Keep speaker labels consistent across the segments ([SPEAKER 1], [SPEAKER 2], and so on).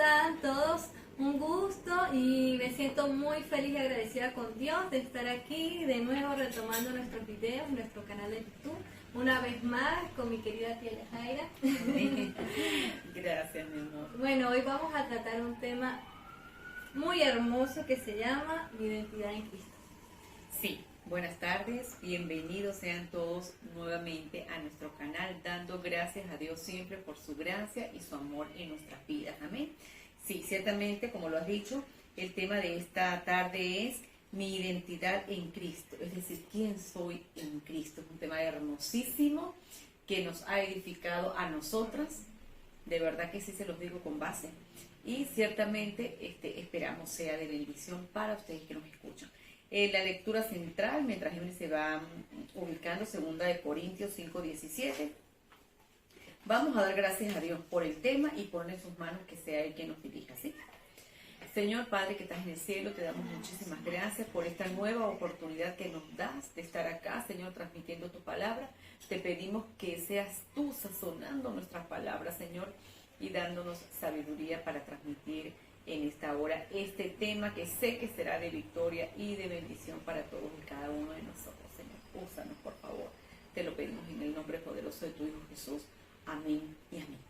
[SPEAKER 1] están todos? Un gusto y me siento muy feliz y agradecida con Dios de estar aquí de nuevo retomando nuestros videos, nuestro canal de YouTube, una vez más con mi querida tía Jaira.
[SPEAKER 2] Gracias, mi amor.
[SPEAKER 1] Bueno, hoy vamos a tratar un tema muy hermoso que se llama mi identidad en Cristo.
[SPEAKER 2] Sí, buenas tardes, bienvenidos sean todos nuevamente a nuestro canal, dando gracias a Dios siempre por su gracia y su amor en nuestras vidas. Amén. Sí, ciertamente, como lo has dicho, el tema de esta tarde es mi identidad en Cristo, es decir, quién soy en Cristo. Es un tema hermosísimo que nos ha edificado a nosotras, de verdad que sí se los digo con base, y ciertamente esperamos sea de bendición para ustedes que nos escuchan. La lectura central, mientras Emily se va ubicando, 2 Corintios 5:17. Vamos a dar gracias a Dios por el tema y poner en sus manos que sea Él quien nos dirija, ¿sí? Señor Padre que estás en el cielo, te damos muchísimas gracias por esta nueva oportunidad que nos das de estar acá, Señor, transmitiendo tu palabra. Te pedimos que seas tú sazonando nuestras palabras, Señor, y dándonos sabiduría para transmitir en esta hora este tema que sé que será de victoria y de bendición para todos y cada uno de nosotros, Señor. Úsanos, por favor. Te lo pedimos en el nombre poderoso de tu Hijo Jesús. Amén y amén.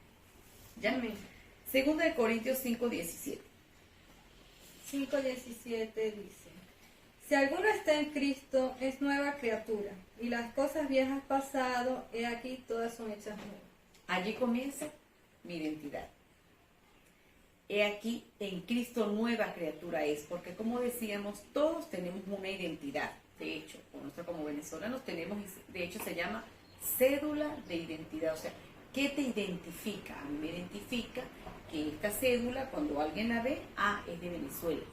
[SPEAKER 2] ¿Ya?
[SPEAKER 1] Amén.
[SPEAKER 2] 2 Corintios 5:17.
[SPEAKER 1] 5:17 dice: Si alguno está en Cristo, es nueva criatura, y las cosas viejas pasado, he aquí todas son hechas nuevas.
[SPEAKER 2] Allí comienza mi identidad. He aquí, en Cristo nueva criatura es, porque como decíamos, todos tenemos una identidad. De hecho, nosotros como venezolanos tenemos, de hecho se llama cédula de identidad. O sea, ¿qué te identifica? A mí me identifica que esta cédula, cuando alguien la ve, es de Venezuela.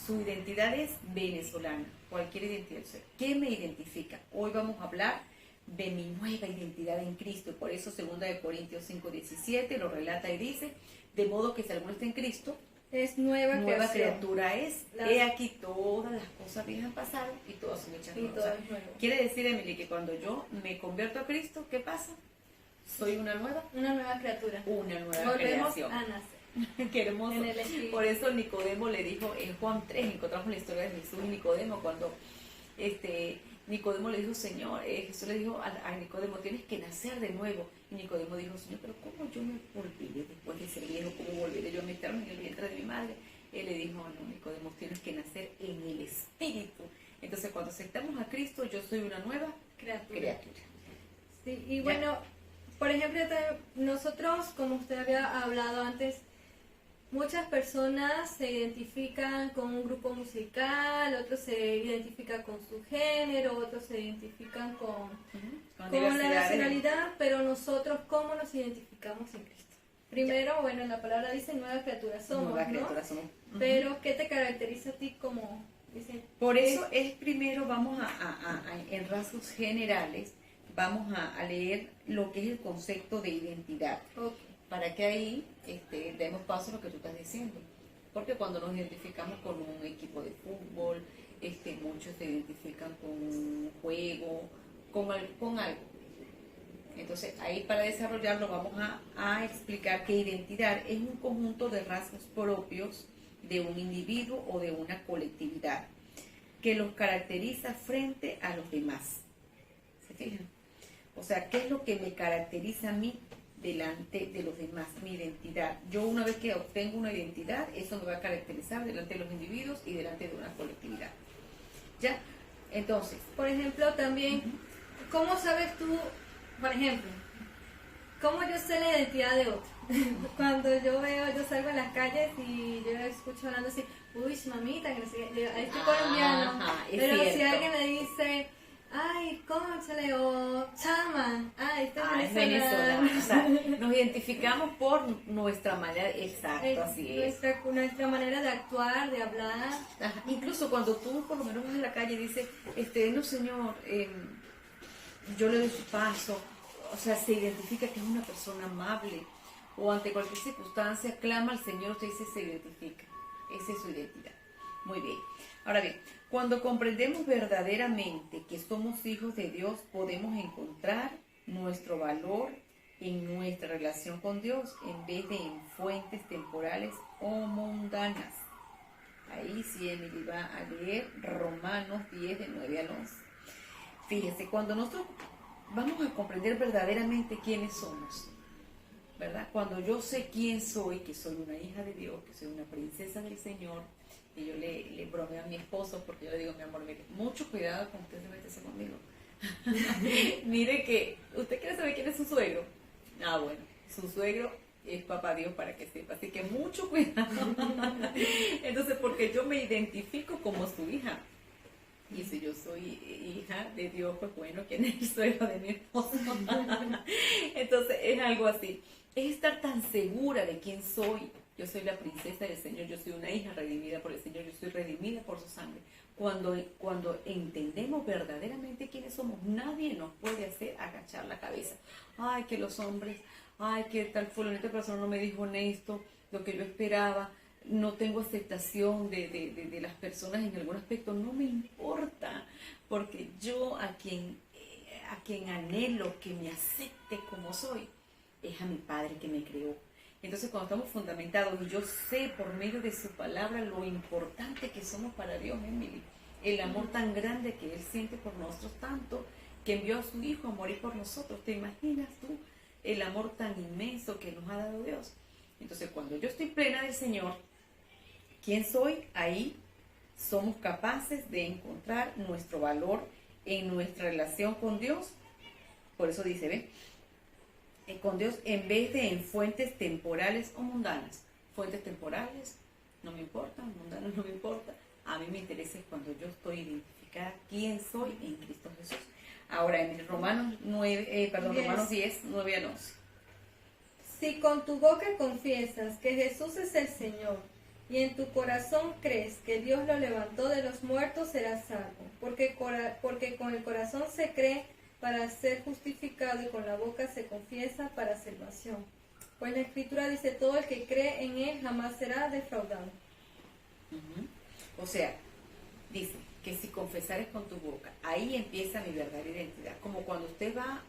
[SPEAKER 2] Su identidad es venezolana, cualquier identidad. O sea, ¿qué me identifica? Hoy vamos a hablar de mi nueva identidad en Cristo. Por eso 2 Corintios 5:17 lo relata y dice: de modo que si alguno está en Cristo,
[SPEAKER 1] es nueva
[SPEAKER 2] criatura es. He aquí todas las cosas viejas pasaron y todas son hechas nuevas. O sea, quiere decir, Emily, que cuando yo me convierto a Cristo, ¿qué pasa? Soy una nueva
[SPEAKER 1] criatura.
[SPEAKER 2] Una nueva
[SPEAKER 1] Volvemos
[SPEAKER 2] creación.
[SPEAKER 1] a nacer.
[SPEAKER 2] Qué hermoso.
[SPEAKER 1] En el Espíritu.
[SPEAKER 2] Por eso Nicodemo le dijo en Juan 3, encontramos la historia de Jesús y Nicodemo, cuando Nicodemo le dijo: Señor, Jesús le dijo a Nicodemo: tienes que nacer de nuevo. Y Nicodemo dijo: Señor, pero ¿cómo yo me volveré después de ser viejo? ¿Cómo volveré yo a meterme en el vientre de mi madre? Él le dijo: no, Nicodemo, tienes que nacer en el Espíritu. Entonces, cuando aceptamos a Cristo, yo soy una nueva criatura.
[SPEAKER 1] Sí, y bueno, por ejemplo, nosotros, como usted había hablado antes, muchas personas se identifican con un grupo musical, otros se identifican con su género, otros se identifican con la nacionalidad, pero nosotros, ¿cómo nos identificamos en Cristo? Primero, bueno, la palabra dice nueva criatura somos,
[SPEAKER 2] nueva criatura
[SPEAKER 1] ¿no?
[SPEAKER 2] somos.
[SPEAKER 1] Pero, ¿qué te caracteriza a ti como...? Dice,
[SPEAKER 2] por eso es primero, vamos en rasgos generales, vamos a leer lo que es el concepto de identidad.
[SPEAKER 1] Okay.
[SPEAKER 2] Para que ahí demos paso a lo que tú estás diciendo. Porque cuando nos identificamos con un equipo de fútbol, muchos se identifican con un juego, con algo. Entonces, ahí para desarrollarlo vamos a explicar que identidad es un conjunto de rasgos propios de un individuo o de una colectividad que los caracteriza frente a los demás. ¿Se fijan? O sea, ¿qué es lo que me caracteriza a mí delante de los demás? Mi identidad. Yo, una vez que obtengo una identidad, eso me va a caracterizar delante de los individuos y delante de una colectividad. ¿Ya? Entonces,
[SPEAKER 1] por ejemplo, también, ¿cómo sabes tú, por ejemplo, cómo yo sé la identidad de otro? Cuando yo salgo en las calles y yo escucho hablando así: uy, mamita, que no sé qué, este colombiano. Pero
[SPEAKER 2] cierto.
[SPEAKER 1] Si alguien me dice: ay, cónchale, o chama, este es venezolano.
[SPEAKER 2] O sea, nos identificamos por nuestra manera, exacto, así es.
[SPEAKER 1] Nuestra manera de actuar, de hablar.
[SPEAKER 2] Ajá. Incluso cuando tú por lo menos vas en la calle y dices: no señor, yo le doy su paso. O sea, se identifica que es una persona amable. O ante cualquier circunstancia clama al Señor, usted dice, se identifica. Esa es su identidad. Muy bien. Ahora bien, cuando comprendemos verdaderamente que somos hijos de Dios, podemos encontrar nuestro valor en nuestra relación con Dios en vez de en fuentes temporales o mundanas. Ahí sí Emily va a leer Romanos 10 de 9 al 11. Fíjese, cuando nosotros vamos a comprender verdaderamente quiénes somos, ¿verdad? Cuando yo sé quién soy, que soy una hija de Dios, que soy una princesa del Señor, y yo le bromeo a mi esposo porque yo le digo, mi amor, mire, mucho cuidado con usted se mete conmigo. Mire que, ¿usted quiere saber quién es su suegro? Ah, bueno, su suegro es papá Dios, para que sepa, así que mucho cuidado. Entonces, porque yo me identifico como su hija. Y si yo soy hija de Dios, pues bueno, ¿quién es el suegro de mi esposo? Entonces, es algo así. Es estar tan segura de quién soy. Yo soy la princesa del Señor, yo soy una hija redimida por el Señor, yo soy redimida por su sangre. Cuando entendemos verdaderamente quiénes somos, nadie nos puede hacer agachar la cabeza. Ay, que los hombres, ay, que tal fulanita persona no me dijo honesto, lo que yo esperaba, no tengo aceptación de las personas en algún aspecto, no me importa, porque yo a quien anhelo que me acepte como soy, es a mi Padre que me creó. Entonces, cuando estamos fundamentados, y yo sé por medio de su palabra lo importante que somos para Dios, Emily, el amor tan grande que Él siente por nosotros, tanto que envió a su Hijo a morir por nosotros. ¿Te imaginas tú el amor tan inmenso que nos ha dado Dios? Entonces, cuando yo estoy plena del Señor, ¿quién soy? Ahí somos capaces de encontrar nuestro valor en nuestra relación con Dios. Por eso dice, ¿ven? Con Dios en vez de en fuentes temporales o mundanas. Fuentes temporales no me importan, mundanas no me importa. A mí me interesa es cuando yo estoy identificada quién soy en Cristo Jesús. Ahora en Romanos 10, 9 al 11.
[SPEAKER 1] Si con tu boca confiesas que Jesús es el Señor y en tu corazón crees que Dios lo levantó de los muertos, serás salvo. Porque con el corazón se cree para ser justificado y con la boca se confiesa para salvación. Pues la Escritura dice, todo el que cree en Él jamás será defraudado.
[SPEAKER 2] O sea, dice que si confesares con tu boca, ahí empieza mi verdadera identidad. Como cuando usted va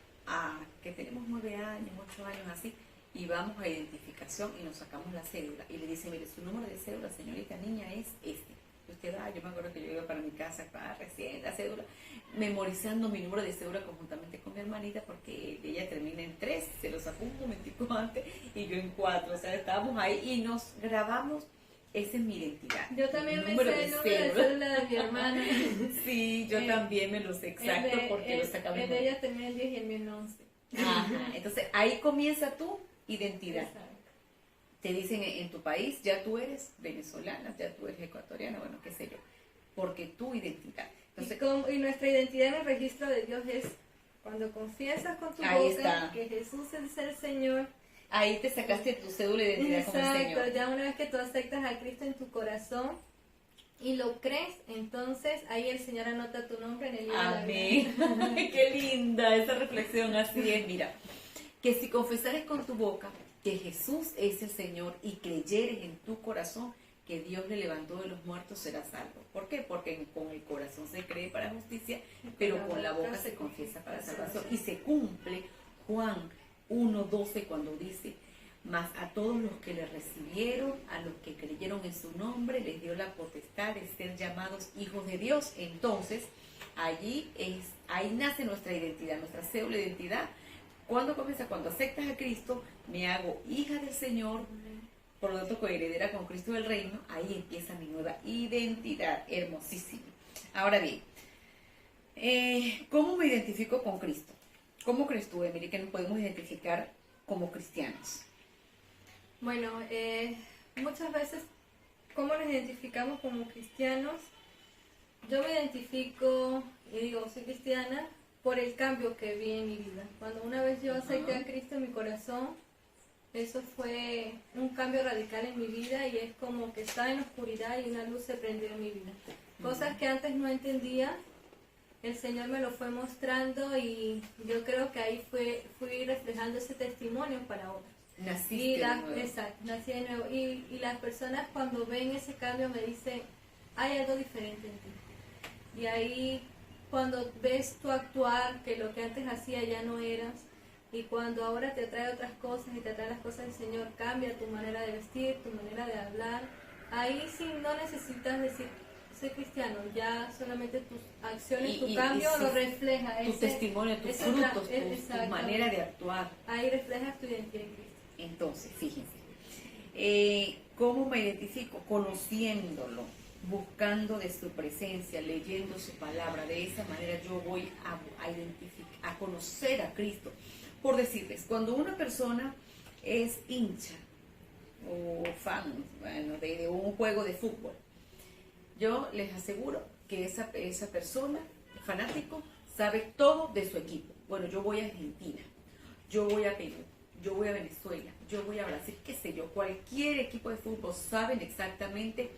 [SPEAKER 2] que tenemos 9 años, 8 años así, y vamos a identificación y nos sacamos la cédula y le dice, mire, su número de cédula, señorita niña, es este. Usted va, yo me acuerdo que yo iba para mi casa, para recién la cédula, memorizando mi número de cédula conjuntamente con mi hermanita, porque ella termina en 3, se lo sacó un momentico antes y yo en 4, o sea, estábamos ahí y nos grabamos. Esa es mi identidad.
[SPEAKER 1] Yo también me sé el número de cédula de mi hermana.
[SPEAKER 2] Sí, yo también me lo sé exacto porque lo sacamos.
[SPEAKER 1] El de ella termina en 10 y el mío en 11.
[SPEAKER 2] Ajá, entonces ahí comienza tu identidad. Exacto. Te dicen en tu país, ya tú eres venezolana, ya tú eres ecuatoriana, bueno, qué sé yo, porque tu identidad. Entonces,
[SPEAKER 1] y nuestra identidad en el registro de Dios es cuando confiesas con tu boca que Jesús es el Señor.
[SPEAKER 2] Ahí te sacaste tu cédula de identidad con el Señor.
[SPEAKER 1] Exacto, ya una vez que tú aceptas a Cristo en tu corazón y lo crees, entonces ahí el Señor anota tu nombre en el libro de la vida.
[SPEAKER 2] Amén. Qué linda esa reflexión, así es, mira, que si confesares con tu boca que Jesús es el Señor y creyeres en tu corazón que Dios le levantó de los muertos, serás salvo. ¿Por qué? Porque con el corazón se cree para justicia, pero con la boca se confiesa para salvación. Y se cumple Juan 1:12 cuando dice, mas a todos los que le recibieron, a los que creyeron en su nombre, les dio la potestad de ser llamados hijos de Dios. Entonces, ahí nace nuestra identidad, nuestra cédula de identidad. ¿Cuándo comienza? Cuando aceptas a Cristo, me hago hija del Señor, por lo tanto coheredera con Cristo del reino, ahí empieza mi nueva identidad, hermosísima. Ahora bien, ¿cómo me identifico con Cristo? ¿Cómo crees tú, Emily, que nos podemos identificar como cristianos?
[SPEAKER 1] Bueno, muchas veces, ¿cómo nos identificamos como cristianos? Yo me identifico y digo, soy cristiana por el cambio que vi en mi vida. Cuando una vez yo acepté a Cristo en mi corazón, eso fue un cambio radical en mi vida y es como que estaba en la oscuridad y una luz se prendió en mi vida. Cosas que antes no entendía, el Señor me lo fue mostrando y yo creo que ahí fui reflejando ese testimonio para otros.
[SPEAKER 2] Naciste de nuevo.
[SPEAKER 1] Exacto, nací de nuevo. Y las personas cuando ven ese cambio me dicen, hay algo diferente en ti. Y ahí cuando ves tu actuar, que lo que antes hacía ya no eras, Y cuando ahora te atrae otras cosas y te atrae las cosas del Señor, cambia tu manera de vestir, tu manera de hablar. Ahí sí no necesitas decir, soy cristiano, ya solamente tus acciones, tu cambio lo refleja.
[SPEAKER 2] Tu testimonio, tus frutos, tu manera de actuar.
[SPEAKER 1] Ahí reflejas tu identidad en Cristo.
[SPEAKER 2] Entonces, fíjense, ¿cómo me identifico? Conociéndolo, buscando de su presencia, leyendo su palabra. De esa manera yo voy a identificar, a conocer a Cristo. Por decirles, cuando una persona es hincha o fan, bueno, de un juego de fútbol, yo les aseguro que esa persona, fanático, sabe todo de su equipo. Bueno, yo voy a Argentina, yo voy a Perú, yo voy a Venezuela, yo voy a Brasil, qué sé yo, cualquier equipo de fútbol saben exactamente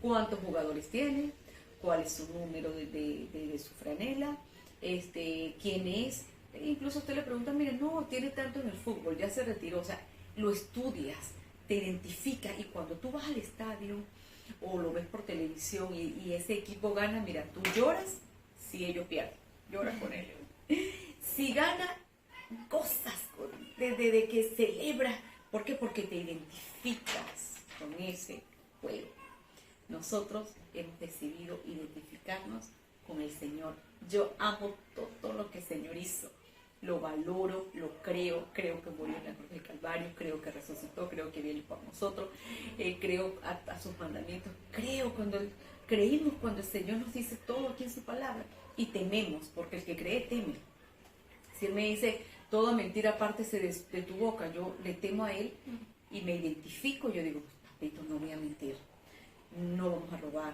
[SPEAKER 2] cuántos jugadores tienen, cuál es su número de su franela, quién es. Incluso usted le pregunta, mire, no, tiene tanto en el fútbol, ya se retiró, o sea, lo estudias, te identificas, y cuando tú vas al estadio o lo ves por televisión y ese equipo gana, mira, tú lloras si ellos pierden, lloras con ellos. Si gana, cosas de que celebra. ¿Por qué? Porque te identificas con ese juego. Nosotros hemos decidido identificarnos con el Señor. Yo amo todo lo que el Señor hizo. Lo valoro, lo creo que murió en la cruz del Calvario, creo que resucitó, creo que viene por nosotros, creo a sus mandamientos, creímos cuando el Señor nos dice todo aquí en su palabra, y tememos, porque el que cree teme. Si Él me dice, toda mentira apártese de tu boca, yo le temo a Él y me identifico, yo digo, papito, no voy a mentir, no vamos a robar,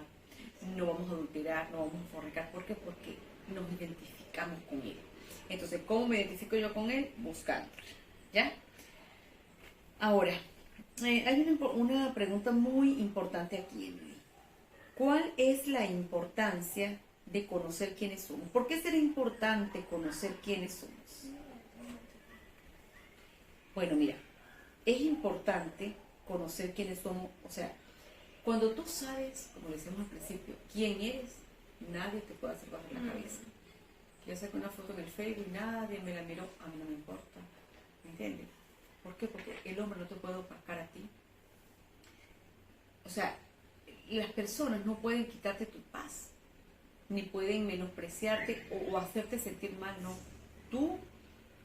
[SPEAKER 2] no vamos a adulterar, no vamos a fornicar. ¿Por qué? Porque nos identificamos con Él. Entonces, ¿cómo me identifico yo con Él? Buscándolo, ¿ya? Ahora, hay una pregunta muy importante aquí, Emily. ¿Cuál es la importancia de conocer quiénes somos? ¿Por qué será importante conocer quiénes somos? Bueno, mira, es importante conocer quiénes somos. O sea, cuando tú sabes, como decíamos al principio, quién eres, nadie te puede hacer bajar la cabeza. Yo saco una foto en el Facebook y nadie me la miró, a mí no me importa, ¿me entiendes? ¿Por qué? Porque el hombre no te puede opacar a ti. O sea, las personas no pueden quitarte tu paz, ni pueden menospreciarte o hacerte sentir mal, no. Tú,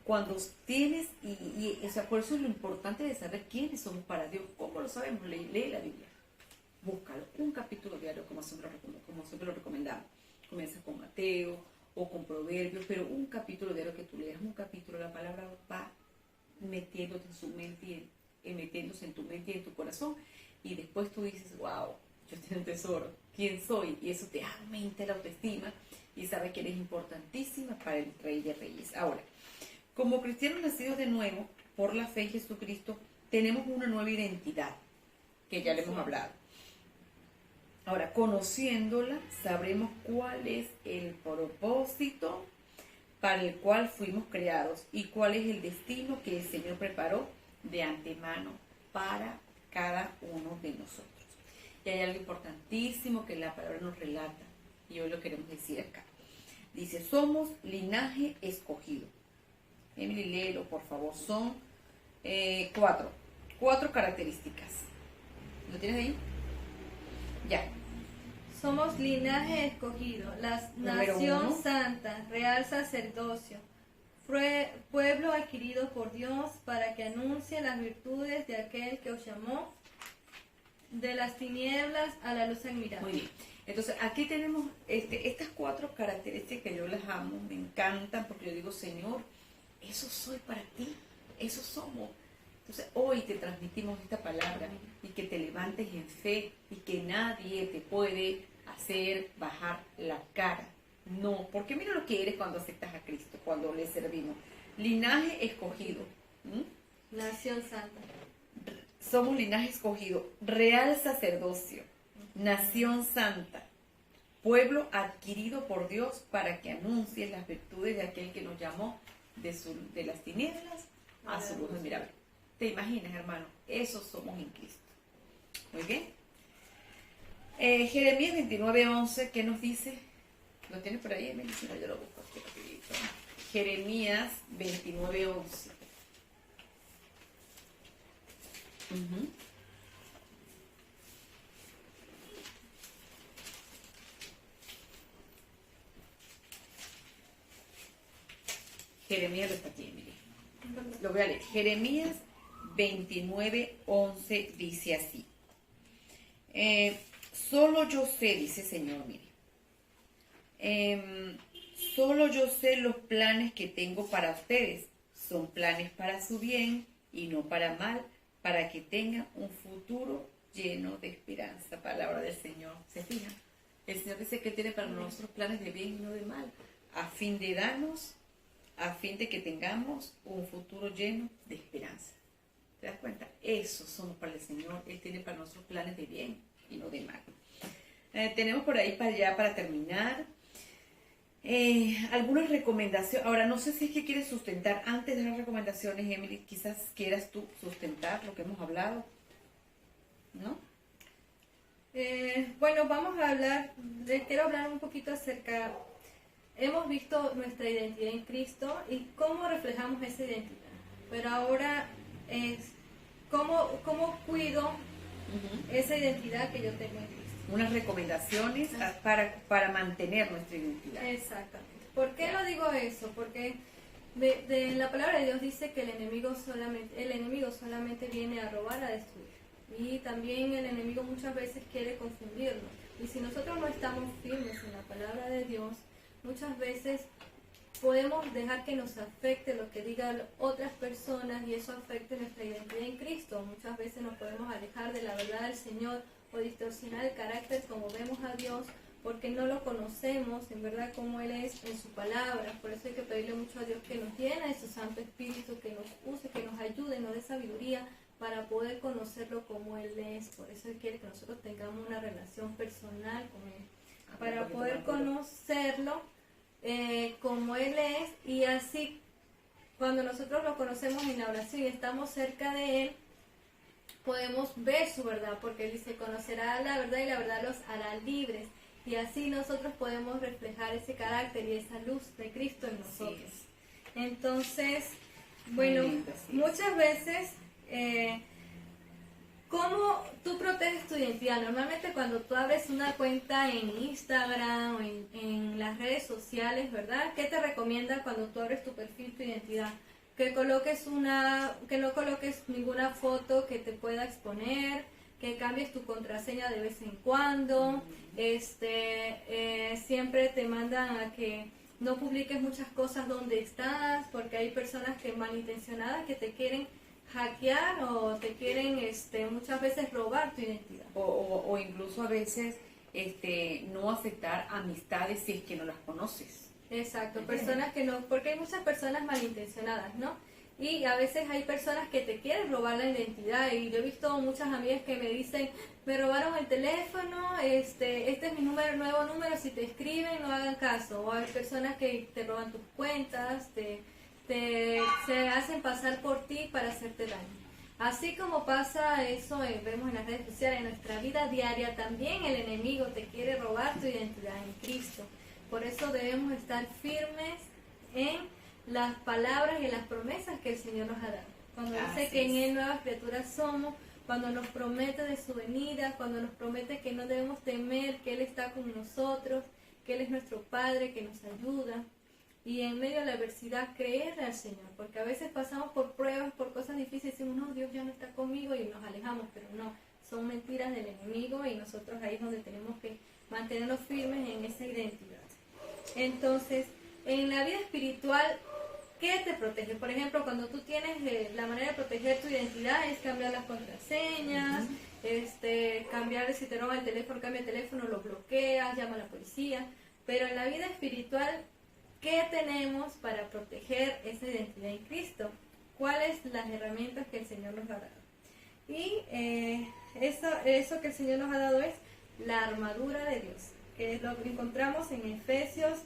[SPEAKER 2] cuando tienes, o sea, por eso es lo importante de saber quiénes somos para Dios. ¿Cómo lo sabemos? Lee la Biblia, búscalo, un capítulo diario, como siempre lo recomendamos. Comienza con Mateo o con Proverbios, pero un capítulo diario que tú leas, un capítulo, la palabra va metiéndote en su mente, metiéndose en tu mente y en tu corazón, y después tú dices, wow, yo tengo un tesoro, ¿quién soy? Y eso te aumenta la autoestima y sabes que eres importantísima para el Rey de Reyes. Ahora, como cristianos nacidos de nuevo por la fe en Jesucristo, tenemos una nueva identidad, que ya le hemos hablado. Ahora, conociéndola, sabremos cuál es el propósito para el cual fuimos creados y cuál es el destino que el Señor preparó de antemano para cada uno de nosotros. Y hay algo importantísimo que la palabra nos relata, y hoy lo queremos decir acá. Dice, somos linaje escogido. Emily, léelo, por favor. Son cuatro características. ¿Lo tienes ahí? Ya.
[SPEAKER 1] Somos linaje escogido, la nación santa, real sacerdocio, pueblo adquirido por Dios para que anuncie las virtudes de aquel que os llamó de las tinieblas a la luz admirable.
[SPEAKER 2] Muy bien. Entonces, aquí tenemos estas 4 características que yo las amo, me encantan, porque yo digo, Señor, eso soy para ti, eso somos. Entonces, hoy te transmitimos esta palabra y que te levantes en fe y que nadie te puede hacer bajar la cara. No, porque mira lo que eres cuando aceptas a Cristo, cuando le servimos. Linaje escogido.
[SPEAKER 1] Nación santa.
[SPEAKER 2] Somos linaje escogido, real sacerdocio, nación santa, pueblo adquirido por Dios para que anuncie las virtudes de aquel que nos llamó de las tinieblas a su luz admirable. ¿Te imaginas, hermano? Eso somos en Cristo. Muy bien. Jeremías 29:11, ¿qué nos dice? ¿Lo tienes por ahí, Emily? Si no, yo lo busco aquí rapidito. Jeremías 29:11. Ujú. Jeremías lo está aquí, mire. Lo voy a leer. Jeremías 29:11 dice así. Solo yo sé, dice Señor, mire. Solo yo sé los planes que tengo para ustedes. Son planes para su bien y no para mal, para que tengan un futuro lleno de esperanza. Palabra del Señor. ¿Se fijan? El Señor dice que tiene para nosotros planes de bien y no de mal, a fin de darnos, a fin de que tengamos un futuro lleno de esperanza. ¿Te das cuenta? Esos somos para el Señor. Él tiene para nosotros planes de bien y no de mal. Tenemos por ahí para terminar algunas recomendaciones. Ahora, no sé si es que quieres sustentar, antes de las recomendaciones, Emily, quizás quieras tú sustentar lo que hemos hablado, ¿no?
[SPEAKER 1] Bueno, vamos a hablar, quiero hablar un poquito acerca, hemos visto nuestra identidad en Cristo y cómo reflejamos esa identidad, pero ahora es cómo cuido esa identidad que yo tengo en Cristo.
[SPEAKER 2] Unas recomendaciones para mantener nuestra identidad.
[SPEAKER 1] Exactamente. ¿Por qué lo digo eso? Porque la palabra de Dios dice que el enemigo solamente viene a robar, a destruir. Y también el enemigo muchas veces quiere confundirnos. Y si nosotros no estamos firmes en la palabra de Dios, muchas veces podemos dejar que nos afecte lo que digan otras personas y eso afecte nuestra identidad en Cristo. Muchas veces nos podemos alejar de la verdad del Señor o distorsionar el carácter como vemos a Dios porque no lo conocemos en verdad como Él es en su palabra. Por eso hay que pedirle mucho a Dios que nos llene de su Santo Espíritu, que nos use, que nos ayude, nos dé sabiduría para poder conocerlo como Él es. Por eso Él quiere que nosotros tengamos una relación personal con Él, para poder conocerlo como Él es, y así cuando nosotros lo conocemos en la oración y estamos cerca de Él, podemos ver su verdad, porque Él dice, conocerá la verdad y la verdad los hará libres, y así nosotros podemos reflejar ese carácter y esa luz de Cristo en nosotros. Entonces, bueno, muchas veces, ¿cómo tú proteges tu identidad? Normalmente cuando tú abres una cuenta en Instagram o en las redes sociales, ¿verdad? ¿Qué te recomienda cuando tú abres tu perfil, tu identidad? Que no coloques ninguna foto que te pueda exponer, que cambies tu contraseña de vez en cuando, siempre te mandan a que no publiques muchas cosas donde estás, porque hay personas que malintencionadas que te quieren hackear o te quieren muchas veces robar tu identidad.
[SPEAKER 2] O incluso a veces no aceptar amistades si es que no las conoces.
[SPEAKER 1] Exacto, personas que no, porque hay muchas personas malintencionadas, ¿no? Y a veces hay personas que te quieren robar la identidad, y yo he visto muchas amigas que me dicen, me robaron el teléfono, este es mi nuevo número, si te escriben no hagan caso. O hay personas que te roban tus cuentas, se hacen pasar por ti para hacerte daño. Así como pasa eso, vemos en las redes sociales, en nuestra vida diaria, también el enemigo te quiere robar tu identidad en Cristo. Por eso debemos estar firmes en las palabras y en las promesas que el Señor nos ha dado. Cuando dice que en Él nuevas criaturas somos, cuando nos promete de su venida, cuando nos promete que no debemos temer, que Él está con nosotros, que Él es nuestro Padre, que nos ayuda. Y en medio de la adversidad, creerle al Señor, porque a veces pasamos por pruebas, por cosas difíciles, y decimos, no, Dios ya no está conmigo, y nos alejamos, pero no, son mentiras del enemigo, y nosotros ahí es donde tenemos que mantenernos firmes en esa identidad. Entonces, en la vida espiritual, ¿qué te protege? Por ejemplo, cuando tú tienes la manera de proteger tu identidad es cambiar las contraseñas, cambiar, si te roban el teléfono, cambia el teléfono, lo bloqueas, llama a la policía. Pero en la vida espiritual, ¿qué tenemos para proteger esa identidad en Cristo? ¿Cuáles las herramientas que el Señor nos ha dado? Y eso que el Señor nos ha dado es la armadura de Dios, que es lo que encontramos en Efesios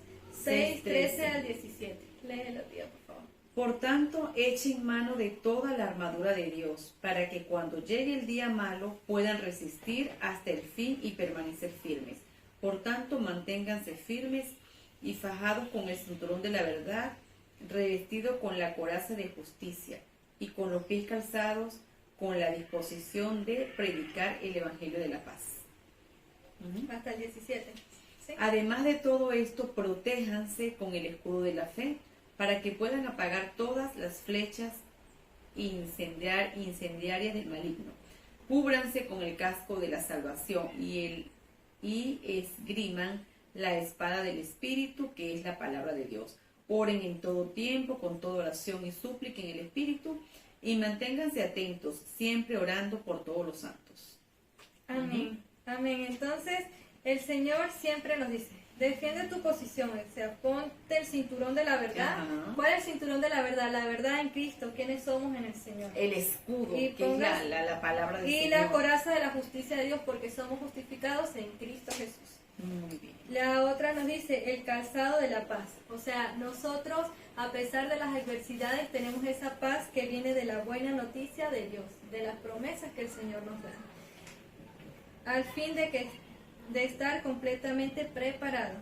[SPEAKER 1] 6, 13 al 17. Léelo, tío, por favor.
[SPEAKER 2] Por tanto, echen mano de toda la armadura de Dios, para que cuando llegue el día malo puedan resistir hasta el fin y permanecer firmes. Por tanto, manténganse firmes y fajados con el cinturón de la verdad, revestido con la coraza de justicia, y con los pies calzados con la disposición de predicar el Evangelio de la paz.
[SPEAKER 1] Hasta el 17. ¿Sí?
[SPEAKER 2] Además de todo esto, protéjanse con el escudo de la fe para que puedan apagar todas las flechas incendiarias del maligno. Cúbranse con el casco de la salvación y esgriman la espada del Espíritu, que es la palabra de Dios. Oren en todo tiempo, con toda oración y súplica en el Espíritu, y manténganse atentos, siempre orando por todos los santos.
[SPEAKER 1] Amén. Amén. Entonces, el Señor siempre nos dice, defiende tu posición, o sea, ponte el cinturón de la verdad.
[SPEAKER 2] Ajá.
[SPEAKER 1] ¿Cuál es el cinturón de la verdad? La verdad en Cristo, ¿quiénes somos en el Señor?
[SPEAKER 2] El escudo,
[SPEAKER 1] Y
[SPEAKER 2] que es la palabra del Señor.
[SPEAKER 1] Y la coraza de la justicia de Dios, porque somos justificados en Cristo Jesús.
[SPEAKER 2] Muy bien.
[SPEAKER 1] La otra nos dice el calzado de la paz. O sea, nosotros, a pesar de las adversidades, tenemos esa paz que viene de la buena noticia de Dios, de las promesas que el Señor nos da. Al fin de estar completamente preparado.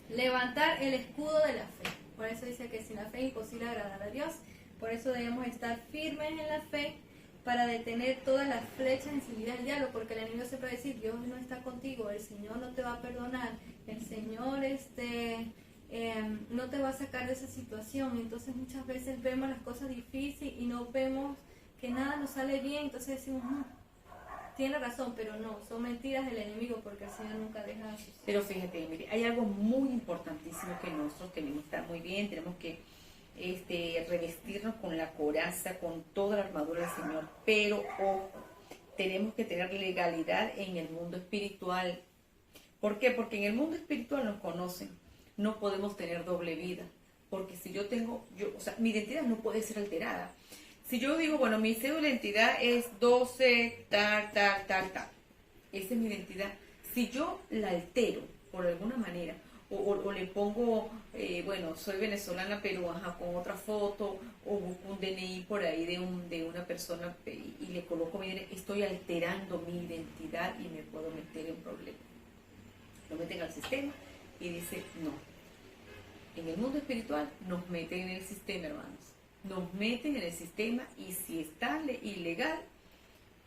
[SPEAKER 1] Levantar el escudo de la fe. Por eso dice que sin la fe es imposible agradar a Dios. Por eso debemos estar firmes en la fe para detener todas las flechas encendidas del diablo, porque el enemigo siempre va a decir, Dios no está contigo, el Señor no te va a perdonar, el Señor no te va a sacar de esa situación. Entonces muchas veces vemos las cosas difíciles y no vemos que nada nos sale bien, entonces decimos, tiene razón, pero no, son mentiras del enemigo, porque el Señor nunca deja a sus hijos.
[SPEAKER 2] Pero fíjate, mire, hay algo muy importantísimo que nosotros tenemos que estar muy bien, tenemos que revestirnos con la coraza, con toda la armadura del Señor, pero ojo, tenemos que tener legalidad en el mundo espiritual. ¿Por qué? Porque en el mundo espiritual nos conocen, no podemos tener doble vida, porque si mi identidad no puede ser alterada. Si yo digo, bueno, mi cédula de identidad es 12, tal, esa es mi identidad. Si yo la altero por alguna manera, o le pongo, soy venezolana, pero con otra foto, o busco un DNI por ahí de una persona y le coloco estoy alterando mi identidad y me puedo meter en problemas. Lo meten al sistema y dice, no. En el mundo espiritual nos meten en el sistema, hermanos. Nos meten en el sistema y si está ilegal,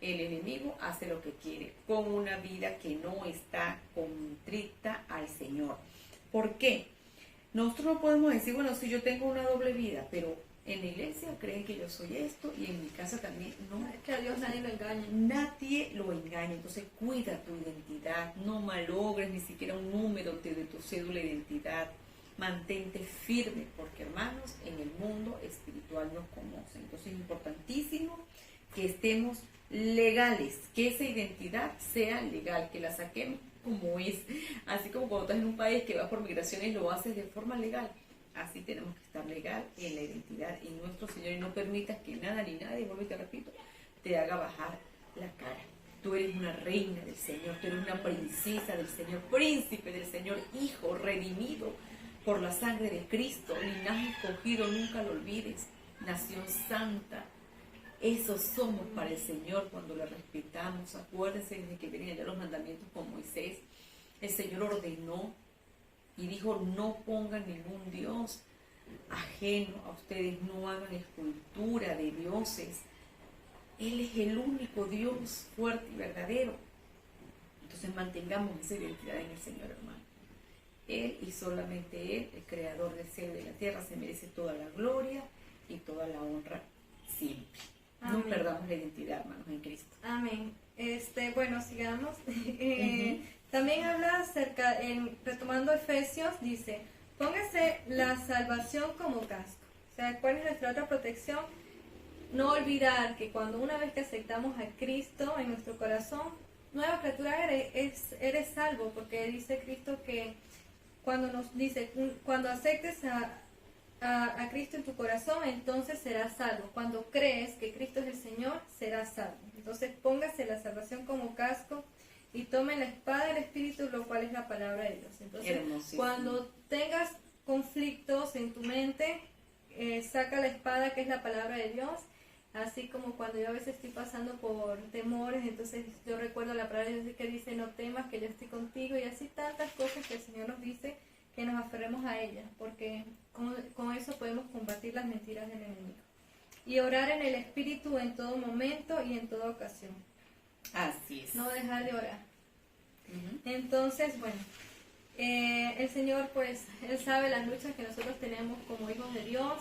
[SPEAKER 2] el enemigo hace lo que quiere con una vida que no está contrita al Señor. ¿Por qué? Nosotros no podemos decir, bueno, si yo tengo una doble vida, pero en la iglesia creen que yo soy esto y en mi casa también. No,
[SPEAKER 1] es que a Dios nadie lo engaña.
[SPEAKER 2] Nadie lo engaña. Entonces cuida tu identidad, no malogres ni siquiera un número de tu cédula de identidad. Mantente firme, porque hermanos, en el mundo espiritual nos conocen. Entonces es importantísimo que estemos legales, que esa identidad sea legal, que la saquemos como es. Así como cuando estás en un país que va por migraciones, lo haces de forma legal. Así tenemos que estar legal en la identidad en nuestro Señor y no permitas que nada ni nadie, vuelvo y te repito, te haga bajar la cara. Tú eres una reina del Señor, tú eres una princesa del Señor, príncipe del Señor, hijo redimido por la sangre de Cristo, linaje escogido, nunca lo olvides, nación santa. Eso somos para el Señor cuando le respetamos. Acuérdense de que vienen ya los mandamientos con Moisés. El Señor ordenó y dijo, no pongan ningún Dios ajeno a ustedes, no hagan escultura de dioses. Él es el único Dios fuerte y verdadero. Entonces mantengamos esa identidad en el Señor, hermano. Él y solamente Él, el creador del cielo y de la tierra, se merece toda la gloria y toda la honra siempre. Amén. No perdamos la identidad, hermanos, en Cristo.
[SPEAKER 1] Amén. Bueno, sigamos. También habla acerca, retomando Efesios, dice, póngase la salvación como casco. O sea, ¿cuál es nuestra otra protección? No olvidar que cuando una vez que aceptamos a Cristo en nuestro corazón, nueva criatura eres salvo, porque dice Cristo que cuando aceptes a Cristo en tu corazón, entonces serás salvo. Cuando crees que Cristo es el Señor, serás salvo. Entonces póngase la salvación como casco y tome la espada del Espíritu, lo cual es la palabra de Dios. Entonces, cuando tengas conflictos en tu mente, saca la espada, que es la palabra de Dios. Así como cuando yo a veces estoy pasando por temores, entonces yo recuerdo la palabra de Dios que dice, no temas, que yo estoy contigo, y así tantas cosas que el Señor nos dice, que nos aferremos a ellas, porque con eso podemos combatir las mentiras del enemigo. y orar en el Espíritu en todo momento y en toda ocasión.
[SPEAKER 2] Así es.
[SPEAKER 1] No dejar de orar.
[SPEAKER 2] Ujú.
[SPEAKER 1] Entonces, bueno, el Señor, pues, Él sabe las luchas que nosotros tenemos como hijos de Dios.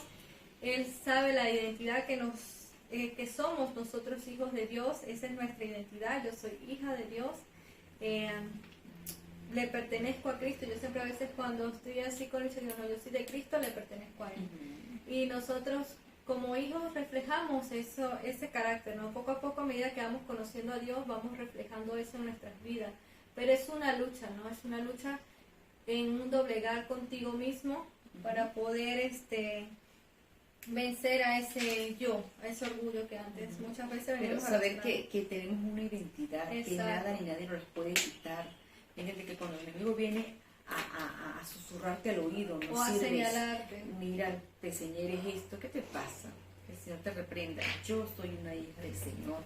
[SPEAKER 1] Él sabe la identidad que somos nosotros hijos de Dios. Esa es nuestra identidad. Yo soy hija de Dios. Le pertenezco a Cristo. Yo siempre a veces cuando estoy así con el Señor, no, yo soy de Cristo, le pertenezco a Él.
[SPEAKER 2] Ujú.
[SPEAKER 1] Y nosotros como hijos reflejamos ese carácter, ¿no? Poco a poco, a medida que vamos conociendo a Dios, vamos reflejando eso en nuestras vidas. Pero es una lucha, ¿no? Es una lucha en un doblegar contigo mismo para poder vencer a ese yo, a ese orgullo que antes muchas veces
[SPEAKER 2] Pero
[SPEAKER 1] venimos
[SPEAKER 2] saber
[SPEAKER 1] arrastrando.
[SPEAKER 2] que tenemos una identidad que
[SPEAKER 1] Exacto.
[SPEAKER 2] nada ni nadie nos puede quitar. Fíjate que cuando el enemigo viene a susurrarte al oído, no
[SPEAKER 1] O a
[SPEAKER 2] sirves.
[SPEAKER 1] señalarte.
[SPEAKER 2] Mira, te señales esto, ¿qué te pasa? Que el Señor te reprenda. Yo soy una hija del Señor,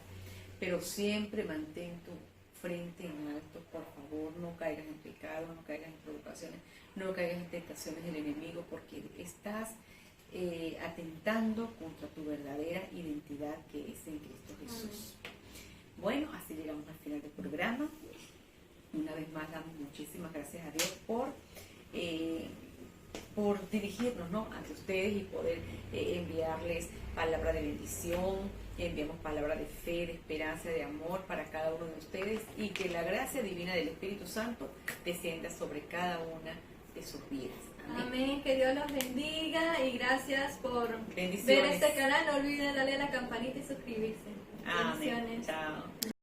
[SPEAKER 2] pero siempre mantén tu frente en alto, por favor, no caigas en pecado, no caigas en provocaciones, no caigas en tentaciones del enemigo, porque estás atentando contra tu verdadera identidad que es en Cristo Jesús. Bueno, así llegamos al final del programa. Una vez más damos muchísimas gracias a Dios por dirigirnos, ¿no?, ante ustedes y poder enviarles palabra de bendición, enviamos palabra de fe, de esperanza, de amor para cada uno de ustedes, y que la gracia divina del Espíritu Santo descienda sobre cada una de sus vidas. Amén.
[SPEAKER 1] Amén, que Dios los bendiga y gracias por
[SPEAKER 2] Bendiciones.
[SPEAKER 1] ver este canal. No olviden darle a la campanita y suscribirse.
[SPEAKER 2] Amén.
[SPEAKER 1] Bendiciones.
[SPEAKER 2] Chao.